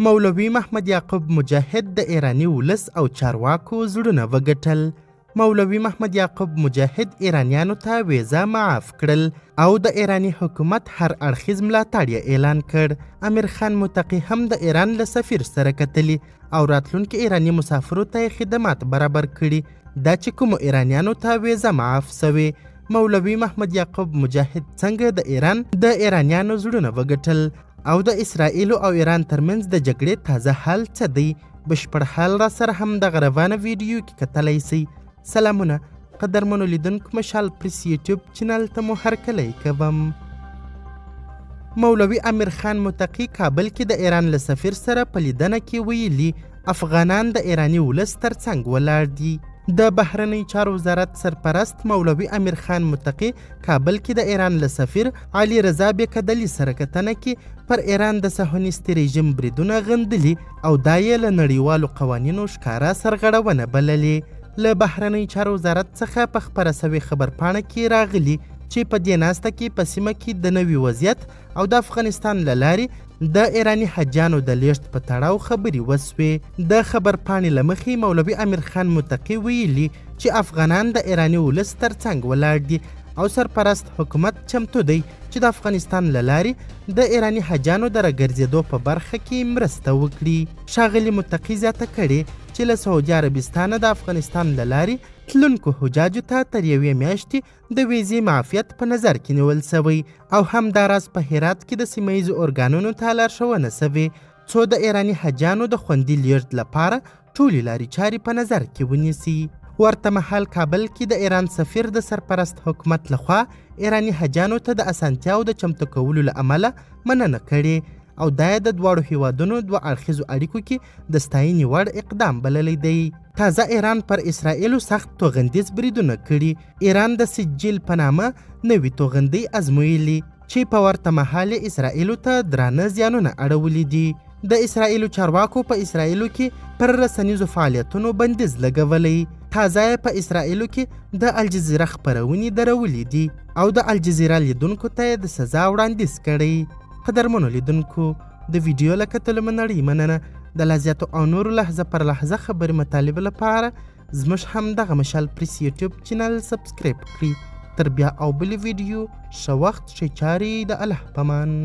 مولوي محمد یعقوب مجاهد د ایرانی ولس او چارواکو زړونه وګټل. مولوي محمد یعقوب مجاهد ایرانیانو ته ویزا معاف کړل او د ایرانی حکومت هر اړخیز ملاتړ یې اعلان کړ. امیر خان متقي هم د ایران له سفیر سره کتلی او راتلونکي ایرانی مسافرو ته خدمات برابر کړي. دا چې کومو ایرانیانو ته ویزا معاف سوي. مولوي محمد یعقوب مجاهد څنګه د ایران د ایرانیانو زړونه وګټل او د اسرائیل او ایران ترمنځ د جګړې تازه حال څه دی؟ بشپړ حال را سره هم د غروانه ویډیو کې کتلی سئ. سلامونه قدرمنو لیدونکو، مشال پریس یوټیوب چینل ته مو هرکلی کوم. مولوي امیر خان متقي کابل کې د ایران له سفیر سره په لیدنه کې ویلي افغانان د ایرانی ولس ترڅنګ ولاړ دي. د بهرنی چارو وزارت سرپرست مولوي امیر خان متقي کابل کې د ایران له سفیر علي رضا بیکدلي سره کتنه کې پر ایران د صهیونیستي رژیم بریدونه غندلي او دا یې له نړیوالو قوانینو ښکاره سرغړونه بللې. له بهرنی چارو وزارت څخه په خپره سوې خبرپاڼه کې راغلي چې په دې ناسته کې په سیمه کې د نوي وضعیت او د افغانستان له لارې د ایرانی حجانو د لیږد په تړاو خبرې وسوې. د خبرپاڼې له مخې مولوي امیر خان متقي ویلي چې افغانان د ایرانی ولس ترڅنګ ولاړ دي او سرپرست حکومت چمتو دی چې د افغانستان له لارې د ایرانی حجانو د راګرځېدو په برخه کې مرسته وکړي. ښاغلي متقي زیاته کړې چې له سعودي عربستانه د افغانستان له لارې تلونکو حجاجو ته تر یوې میاشتې د ویزې معافیت په نظر کې نیول سوی او همداراز په هرات کې د سیمه ییزو ارګانونو ته لارښوونه سوې څو د ایرانی حجانو د خوندي لیږد لپاره ټولې لارې چارې په نظر کې ونیسي. ورته مهال کابل کې د ایران سفیر د سرپرست حکومت لخوا ایرانی حجانو ته د اسانتیاو د چمتو کولو له امله مننه کړې او دا یې د دواړو هیوادونو دوه اړخیزو اړیکو کې د ستاینې وړ اقدام بللی دی. تازه ایران پر اسرائیلو سخت توغندیز بریدونه کړي. ایران د سجیل په نامه نوې توغندۍ ازمویلي چې په ورته مهال اسرائیلو ته درانه زیانونه اړولي دي. د اسرائیلو چارواکو په اسرائیلو کې پر رسنیزو فعالیتونو بندیز لګولی. تازه په اسرائیلو کې د الجزیره خپرونې درولې دي او د الجزیره لیدونکو ته د سزا وړاندیز کړی. قدرمنو لیدونکو، د ویډیو له کتلو مننه مننه. د لا زیاتو او نورو لحظه پر لحظه خبرې مطالب لپاره زموږ هم دغه مشال پریس یوټیوب چینل سبسکرایب کړئ. تر بیا او بلې ویډیو ښه وخت ښې چارې د الله په امان.